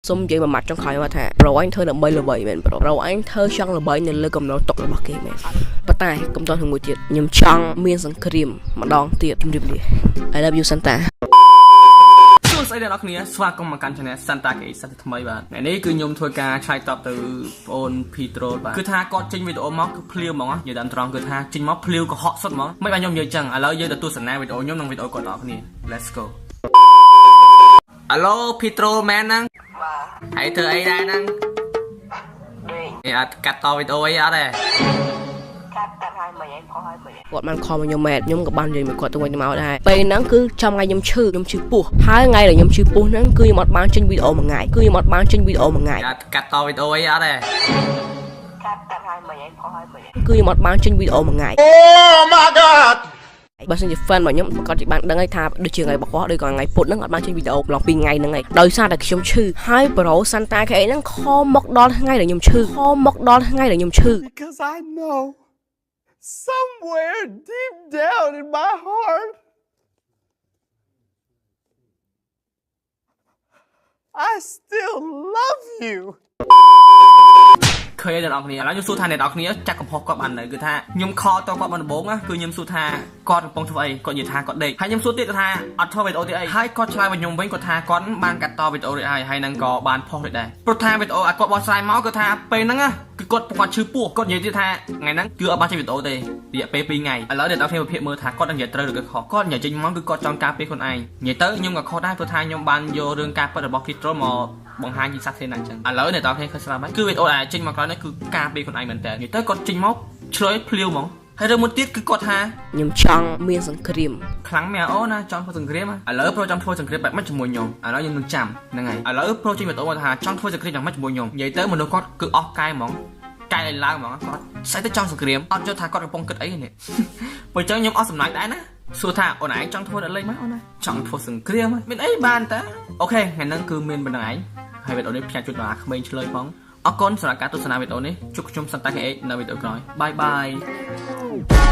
សុំនិយាយមួយម៉ាត់ចុងក្រោយមកថាប្រូអញធ្វើដើម្បីល្បីមែនប្រូអញធ្វើចង់ល្បីនៅលើកំណត់ទុករបស់គេមែនប៉ុន្តែកុំតមួយទៀតខ្ញុំចង់មានសង្គ្រាមម្ដងទៀតជម្រាបលា I love you Santa សួស្តីអ្នកនរគ្នាស្វាគមន៍មកកាន់ Channel Santa គេសិនថ្មីបាទថ្ងៃនេះគឺខ្ញុំធ្វើការឆ្លើយតបទៅបងអូន Petro បាទគឺថាគាត់ចេញវីដេអូមកគឺភ្លាវហ្មងនិយាយតាមត្រង់គឺថាចេញមកភ្លាវកុហកសុទ្ធហ្មងមិនបានខ្ញុំនិយាយចឹងឥឡូវយើងទៅទស្សនាវីដេអូខ្ញុំនិងវីដេអូគាត់ទាំងអស់គ្នា Let's go Hello Petro មែនហ្នឹងហើយធ្វើអីដែរហ្នឹងអត់កាត់តវីដេអូអីអត់ទេគាត់បានខំមកខ្ញុំម៉ែខ្ញុំក៏បាននិយាយមួយគាត់ទៅវិញទៅមកដែរពេលហ្នឹងគឺចំថ្ងៃខ្ញុំឈឺពោះហើយថ្ងៃដែលខ្ញុំឈឺពោះហ្នឹងគឺខ្ញុំអត់បានចេញវីដេអូមួយថ្ងៃគឺខ្ញុំអត់បានចេញវីដេអូមួយថ្ងៃអត់កាត់តវីដេអូអីអត់ទេគឺខ្ញុំអត់បានចេញវីដេអូមួយថ្ងៃ Oh my god បើសិនជា fan របស់ខ្ញុំគាត់chỉបានដឹងហើយថាដូចជាថ្ងៃបោះដូចក៏ថ្ងៃពុធហ្នឹងអត់បានចេញវីដេអូម្លងពីថ្ងៃហ្នឹងហើយដោយសារតែខ្ញុំឈឺហើយប្រូ Santa គេហ្នឹងខំមកដល់ថ្ងៃដែលខ្ញុំឈឺ Because I know somewhere deep down in my heart I still love you ឃើញអ្នកនរគ្នាឥឡូវខ្ញុំសួរថាអ្នកនរគ្នាចាក់កំហុសគាត់បាននៅគឺថាខ្ញុំខតគាត់បានដំបូងគឺខ្ញុំសួរថាគាត់កំពុងធ្វើអីគាត់និយាយថាគាត់ដេកហើយខ្ញុំសួរទៀតថាអត់ធ្វើវីដេអូទៀតអីហើយគាត់ឆ្លើយមកខ្ញុំវិញគាត់ថាគាត់បានកាត់តវីដេអូរួចហើយនឹងក៏បានផុសរួចដែរព្រោះថាវីដេអូឲ្យគាត់បោះស្រាយមកគឺថាពេលហ្នឹងគឺគាត់ឈឺពោះគាត់និយាយទៀតថាថ្ងៃហ្នឹងគឺអត់បានចេញវីដេអូទេរយៈពេល2ថ្ងៃឥឡូវអ្នកនរគ្នាវិភាគមើលថាគាត់និយាយត្រូវឬក៏ខុសគាត់និយាយចេញមកគឺគាត់ចង់ការពារខ្លួនឯងនិយាយទៅខ្ញុំក៏ខុសដែរព្រោះថាខ្ញុំបានយករឿងការពិតរបស់ Petro មកបង្ហាញជាសាធារណៈអញ្ចឹងឥឡូវអ្នកនរគ្នាឃើញស្រាប់ហើយគឺវីដេអូដែលចេញមកក្រោយនេះគឺការពារខ្លួនឯងមែនតើនិយាយទៅគាត់ចេញមកឆ្លើយភ្លាវហ្មងហើយរឿងមួយទៀតគឺគាត់ថាខ្ញុំចង់មានសង្គ្រាមខ្លាំងមែនអូណាចង់ធ្វើសង្គ្រាមឥឡូវប្រូចង់ធ្វើសង្គ្រាមបែបម៉េចជាមួយខ្ញុំឥឡូវខ្ញុំនឹងចាំហ្នឹងហើយឥឡូវប្រូចេញវីដេអូមកថាចង់ធ្វើសង្គ្រាមយ៉ាងម៉េចជាមួយខ្ញុំនិយាយទៅមនុស្សគាត់គឺអស់កាយហ្មងកាយឲ្យឡើងហ្មងគាត់ស្អីទៅចង់សង្គ្រាមអត់យល់ថាគាត់កំពុងគិតអីនេះបើអញ្ចឹងខ្ញុំអស់សំណាញ់ដែរណាសួរថាអូនឯងចង់ធ្វើដល់លេងមកអូនណាចង់ធ្វើសង្គ្រាមមានអីបានតើអូខេថ្ងៃហ្នឹងគឺមានប៉ុណ្្នឹងឯងហើយវីដេអូនេះផ្សាយជូនដល់ក្មេងឆ្លើយផងអរគុណសម្រាប់ការទស្សនាវីដេអូនេះជួបខ្ញុំសន្តាន KH នៅវីដេអូក្រោយបាយបាយ